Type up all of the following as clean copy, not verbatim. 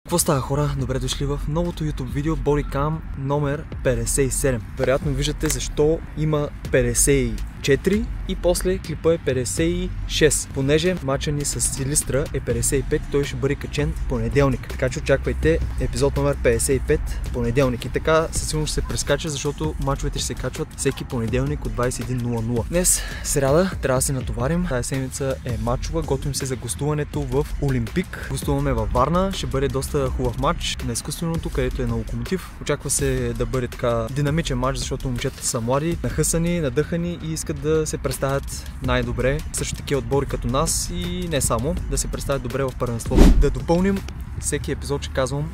Какво става, хора? Добре дошли в новото YouTube видео Bodycam номер 57. Вероятно виждате защо има 54 и после клипа е 56. Понеже мача ни с Силистра е 55, той ще бъде качен в понеделник. Така че очаквайте епизод номер 55 в понеделник. И така със сигурност ще се прескача, защото мачовете ще се качват всеки понеделник от 21:00. Днес, сряда, трябва да се натоварим. Тази седмица е мачова. Готвим се за гостуването в Олимпик. Гостуваме във Варна. Ще бъде доста хубав матч на изкуственото, където е на Локомотив. Очаква се да бъде така динамичен матч, защото момчетата са млади, нахъсани, надъхани и искат да се представят най-добре. Също такива отбори като нас и не само, да се представят добре в първенството. Да допълним, всеки епизод ще казвам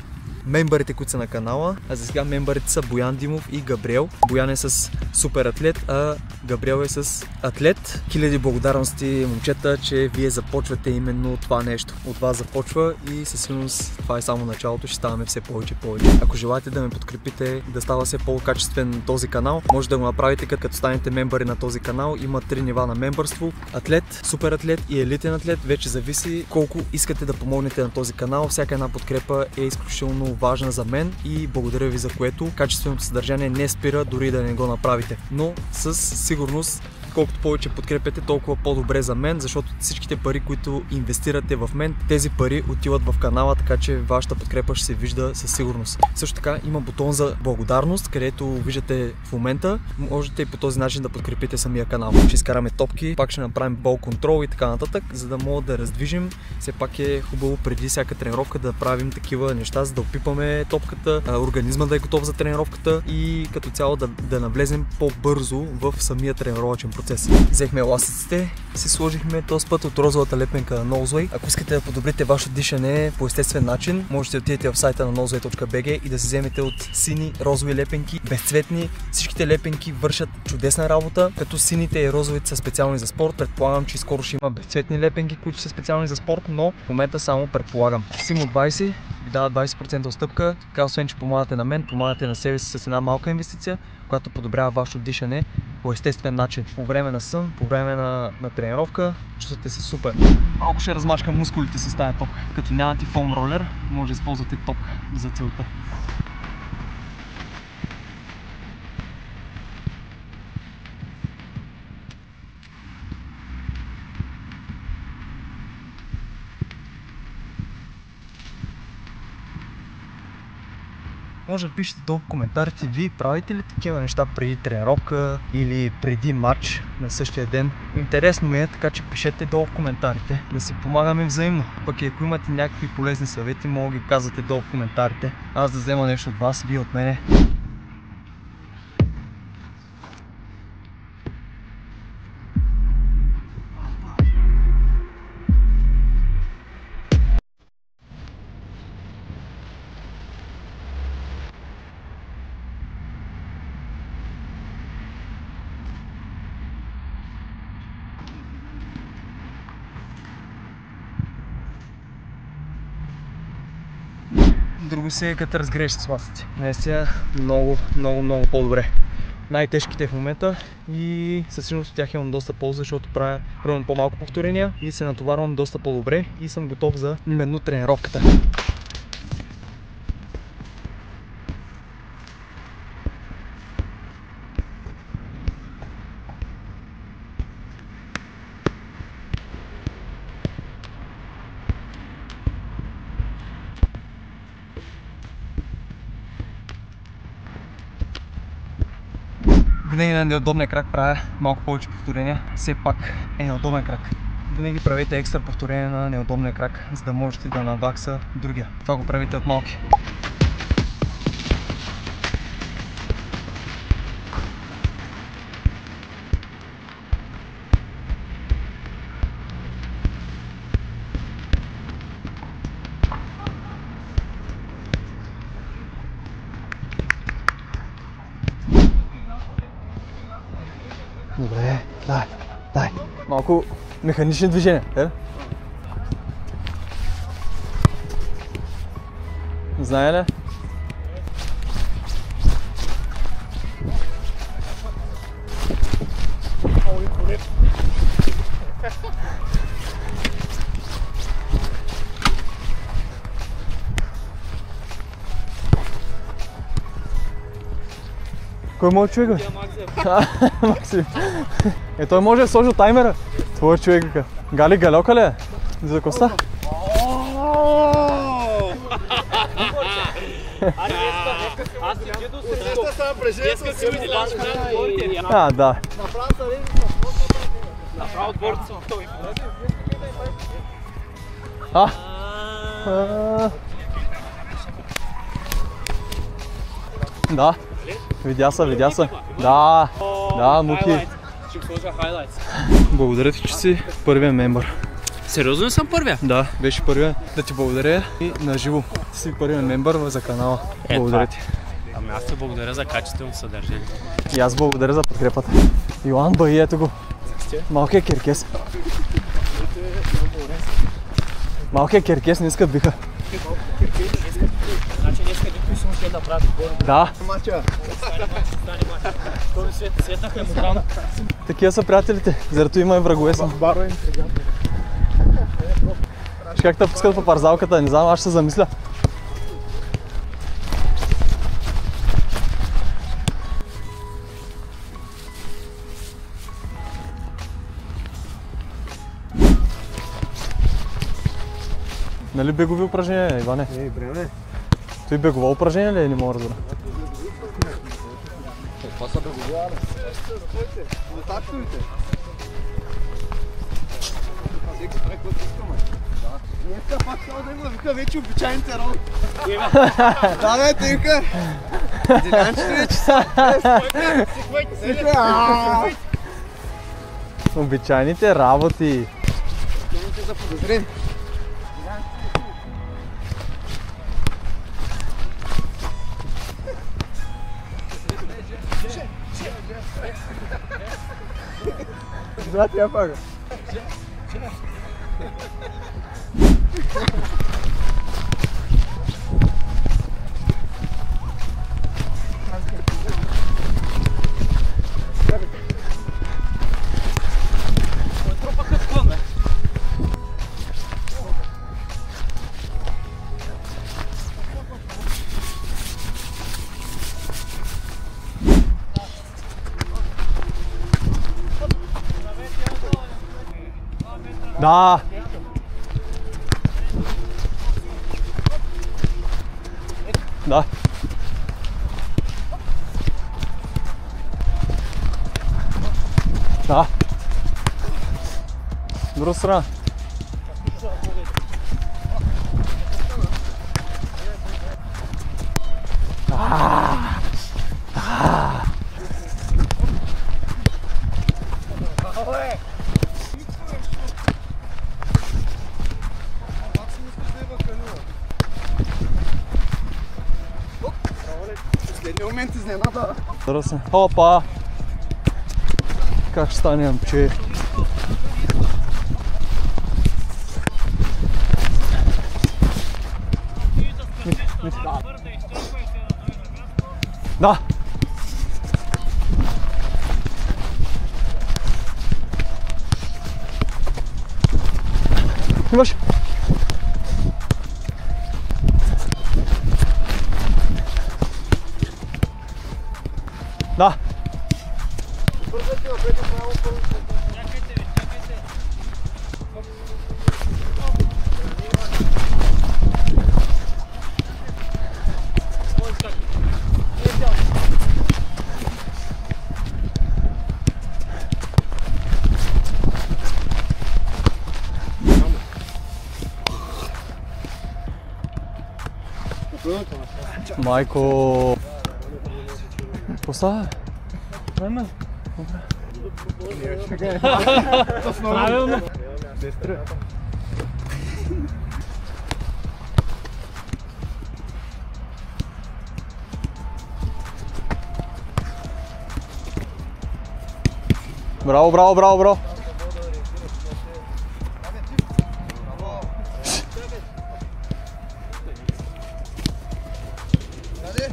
мембърите, които са на канала, а за сега мембърите са Боян Димов и Габриел. Боян е с супер атлет, а Габриел е с атлет. Хиляди благодарности, момчета, че вие започвате именно това нещо. От вас започва и със сигурност това е само началото, ще ставаме все повече и повече. Ако желаете да ме подкрепите да става все по-качествен този канал, може да го направите като станете мембъри на този канал. Има 3 нива на мембърство: атлет, супер атлет и елитен атлет. Вече зависи колко искате да помогнете на този канал. Всяка една подкрепа е изключително важна за мен и благодаря ви за което. Качественото съдържание не спира дори да не го направите. Но със сигурност колкото повече подкрепяте, толкова по-добре за мен, защото всичките пари, които инвестирате в мен, тези пари отиват в канала, така че вашата подкрепа ще се вижда със сигурност. Също така има бутон за благодарност, където виждате в момента. Можете и по този начин да подкрепите самия канал. Ще изкараме топки, пак ще направим бол контрол и така нататък, за да мога да раздвижим. Все пак е хубаво преди всяка тренировка да правим такива неща, за да опипаме топката, организма да е готов за тренировката и като цяло да навлезем по-бързо в самия тренировъчен процес. Взехме еластиците, си сложихме този път от розовата лепенка на Nozway. Ако искате да подобрите вашето дишане по естествен начин, можете да отидете в сайта на nozway.bg и да си вземете от сини розови лепенки, безцветни. Всичките лепенки вършат чудесна работа, като сините и розовите са специални за спорт. Предполагам, че скоро ще има безцветни лепенки, които са специални за спорт, но в момента само предполагам. Simo 20 ви дава 20% отстъпка. Така, освен че помагате на мен, помагате на себе си с една малка инвестиция, която подобрява вашето дишане по естествен начин. По време на сън, по време на тренировка, чувствате се супер. Малко ще размачкам мускулите с тази топка. Като нямате фоам ролер, може да използвате топка за целта. Може да пишете долу в коментарите, вие правите ли такива неща преди тренировка или преди матч на същия ден. Интересно ми е, така че пишете долу в коментарите, да си помагаме взаимно. Пък и ако имате някакви полезни съвети, мога да ги казвате долу в коментарите. Аз да взема нещо от вас, вие от мене. Друго се е като разгрееш с ластици. Наистина много по-добре. Най-тежките в момента и със сигурност от тях имам доста полза, защото правя примерно по-малко повторения и се натоварвам доста по-добре и съм готов за именно тренировката. Винаги на неудобния крак правя малко повече повторения, все пак е неудобен крак. Винаги правите екстра повторение на неудобния крак, за да можете да навакса другия. Това го правите от малки. Добре, дай. Малко механични движения, е? Знае ли? Кой може човек, бе? Максим. Той може да сложи таймера. Твой човек, бе. Гали Галёка ли е? За коста? Аз ти видо се видо. А, да. Направо отборца. Да. Видя се. Да, Муки. Ще сложа хайлайтс. Благодаря ти, че си първия мембър. Сериозно съм първия? Да, беше първия. Да ти благодаря и на живо. Ти си първия мембър за канала. Благодаря ти. Ами аз те благодаря за качественото съдържание. И аз благодаря за подкрепата. Йоан Баи, ето го. Малкият керкес. Малкият керкес не иска биха. Значи днеска никой си му ще направи горе. Да. Стане мача. Този свет светнаха му рано. Такива са приятелите, заради има и врагове съм. Виж как те пускат по парзалката, не знам, аз ще се замисля. Нали бегови упражнения, Иване? Бреме. Той бегово упражнение ли е? Не мога да разбера. Това са бегови, Тактовите. Всеки прави който искаме. Днеска пак само да има вика вече обичайните роли. Да, бе, тъйка. Зелянчето вече са. Обичайните работи. Обичайните за подозрени. Брат, я пага. Да. Да. Да. Друга страна. Последния момент изненада. Здравейте. Опа! Как ще стане, момче? Да! Имаш? Да! Майко! Какво става? Време? Правилно! Браво, браво, браво, браво!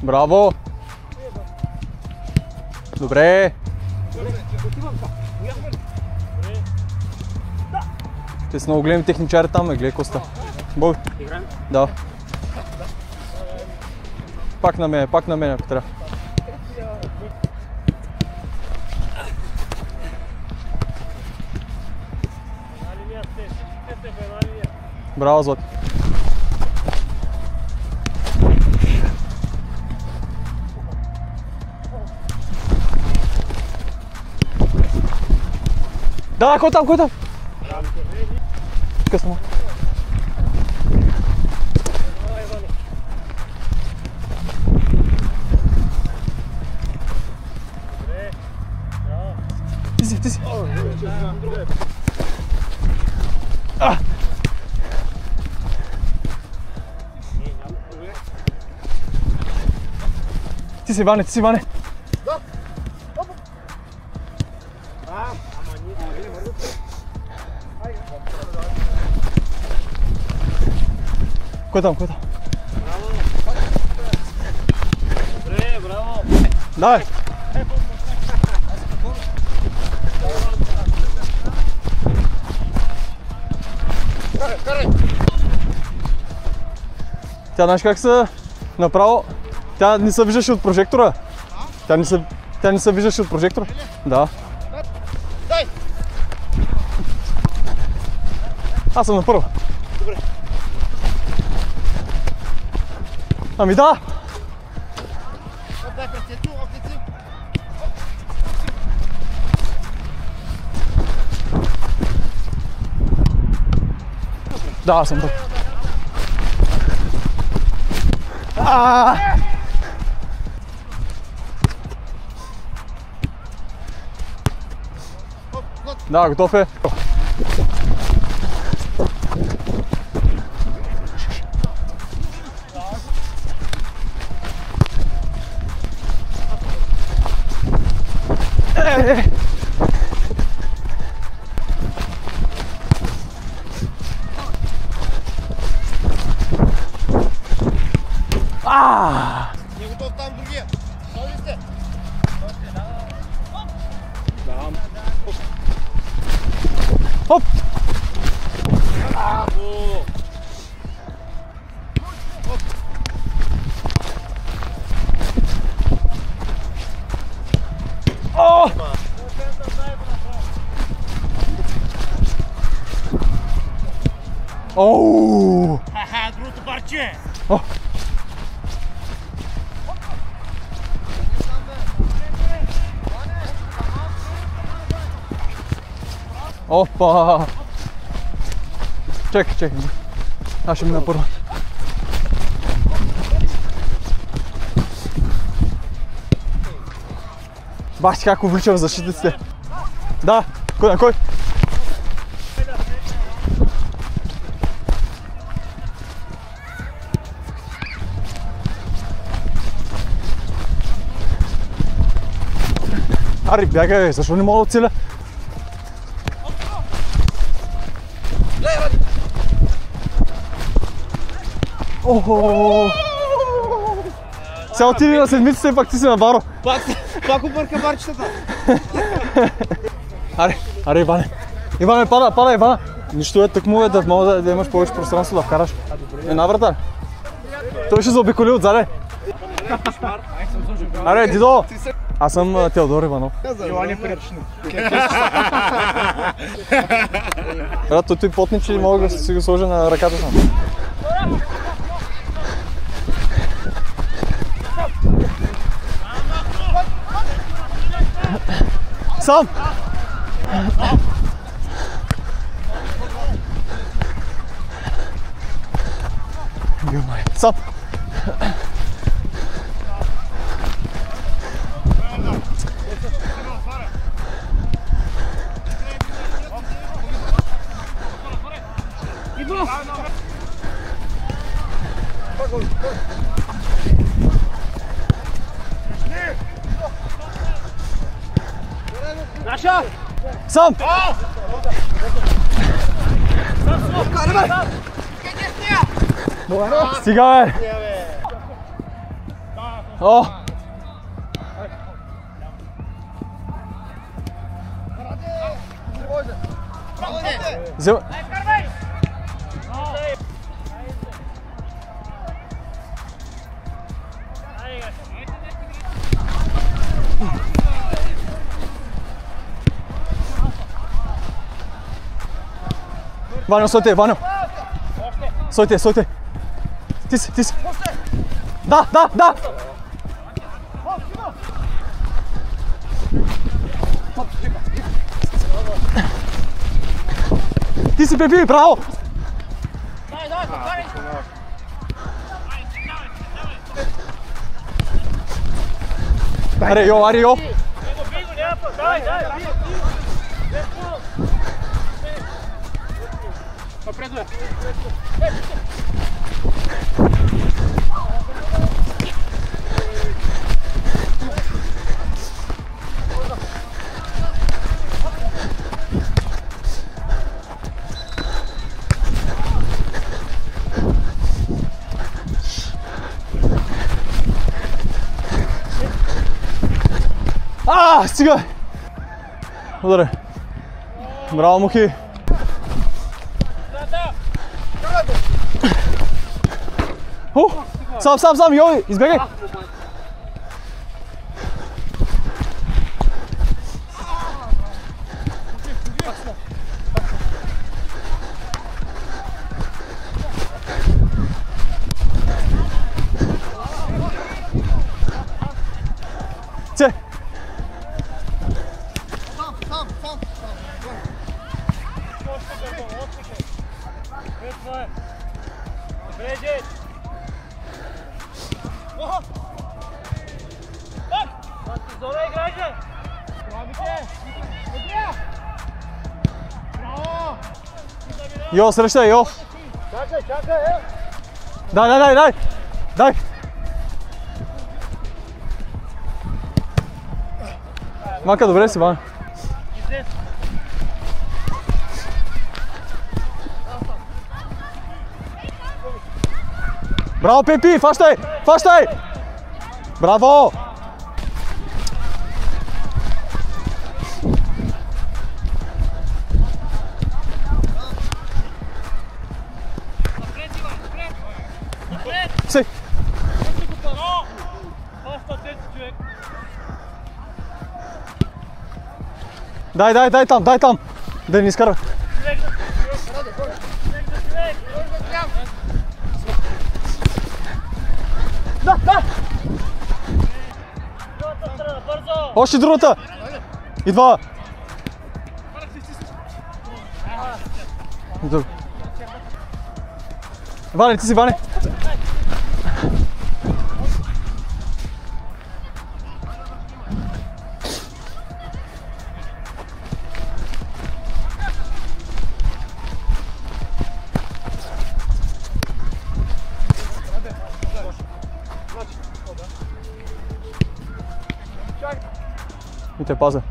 Браво! Добре! Те са много големи техничари там, гледай Коста. Бой! Да. Пак на мен, ако трябва. Браво, Злати. Да, кой там, кой там? Късно. Ти си. Ти си, Ване, Да. Кой там? Добре, браво. Давай. Карай. Тя знаеш как се направо? Тя не се виждаше от прожектора. Тя не се виждаше от прожектора. Да. Дай. Аз съм на първо. Добре. Ами да! Дай пръстето, оптици. Да, аз съм първо. Да, готов е. Не готов там другия. Готови сте? Хоп! О! Оу! Ха-ха, другото парче. О! Опа! Чекай. Аз ще мина първо. Бах ти как увличам защитниците. Да, кой? Ари, бягай, защо не мога да целя? Охо! Сега отиди на седмицата и пак ти си на баро. Пак обърка барчетата. Аре, Иване. Иване, пада, Ивана. Нищо е, тъкмо е да мога да имаш повече пространство да вкараш. Една врата. Той ще заобиколи отзаде. Аре, Дидо! Аз съм Теодор Иванов. Йоани Перчно. Брат, той потничи и мога да си го сложа на ръката сам. Сам! Сам! Наша! Сам! Стига, бе! О! Взема... Ваня, стой те, Ваня! Стойте, стойте. Ти си. Да. Ти си, Пепи, браво! Аре, йо! Стига! Ударе. Браво, Мухи! Сам, йой, избегай! Це! Йо, срещай, йо! Чакай, Дай! Мака, добре си, Ваня. Браво, Пепи, фащай! Браво! Си! Дай там! Да ни изкара. Да! Още другата! Идва! Ване, ти си, Ване! И те паза.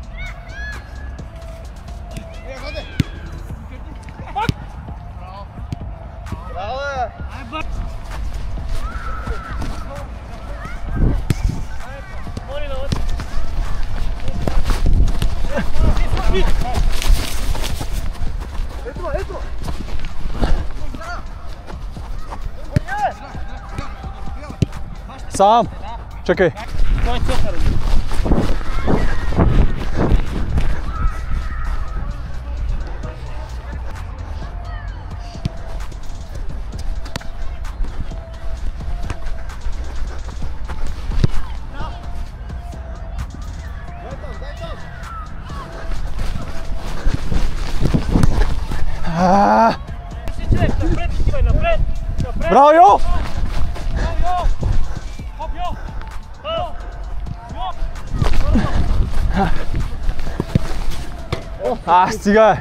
Сам! Чакай! Браво, йо! Стига!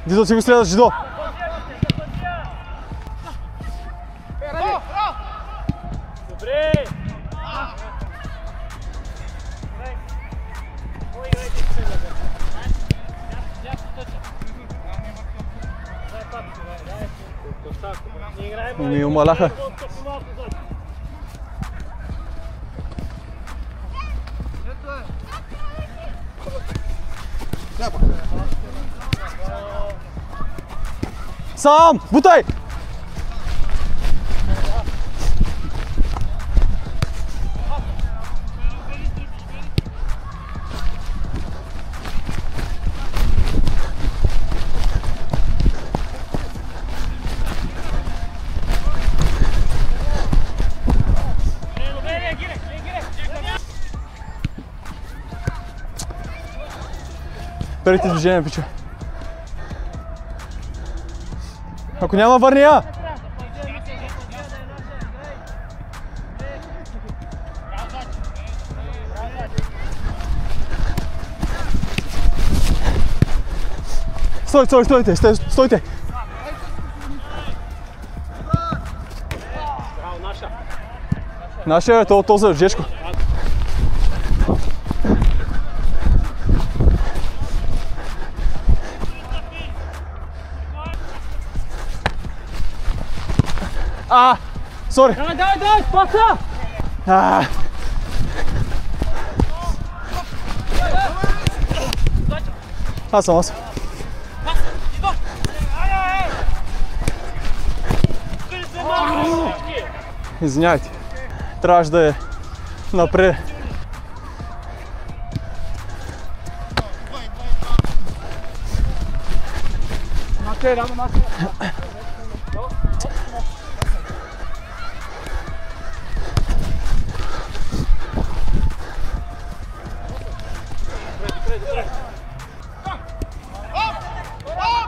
Дидо, си го следваш, Дидо! Добре! Ми умаляха. Сам! Бутай! Перите движение, пича. Ако няма, върни я! Стойте! Наша е, то за Жешко. Сори! Давай, паса! Аз съм. Извинявайте. Трябваше да е напред.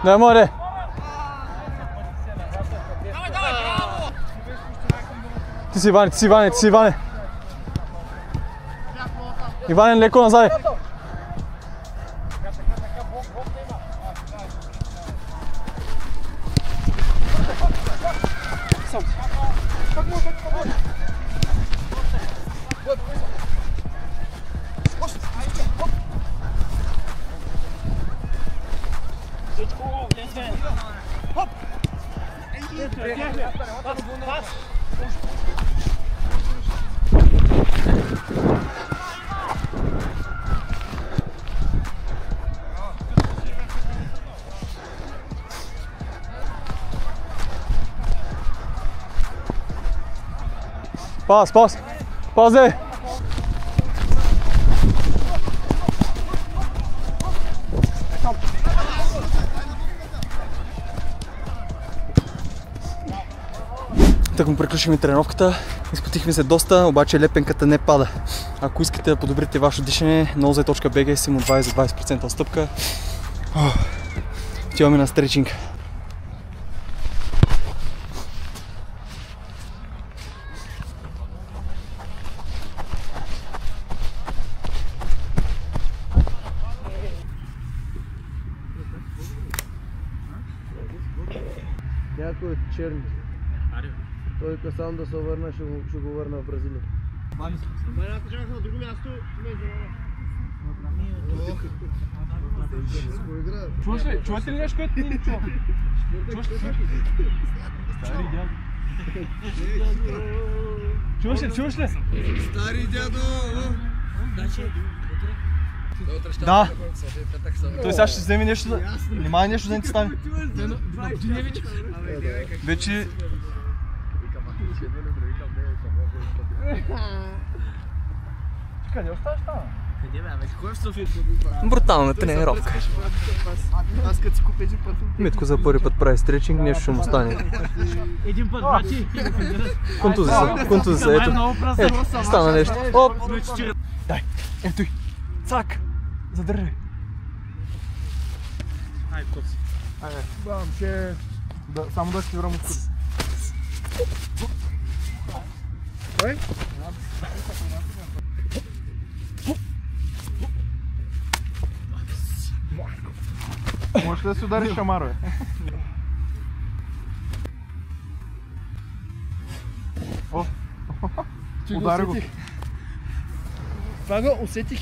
Дай, море! Ти си Иване! Иване, леко назад! Пазе! Так му приключихме тренировката, изпотихме се доста, обаче лепенката не пада. Ако искате да подобрите вашето дишане, noze.bg си му 20 за 20% отстъпка. Отиваме на стречинг. Някой от черни. Той сам да се върна, ще го върна в Бразилия. Ако чакаха на друго място, Чувате ли нещо, което не чува? Чуваш ли? Стари дядо! Да. Той сега ще вземе нещо, немай нещо да не ти стане. Вече... Къде оставаш там? Брутална тренировка. Аз като си купя един път... Митко за първи път прави стречинг, нещо ще му стане. Един път, бати! Контузия, ето, стана нещо. Оп! Дай, ето и. Цак! Задържи. Айде, коси. Бам, ще... Само да си врам от куди. Ой? Можеш да си удариш шамаро, бе? О! Удари го. Това го усетих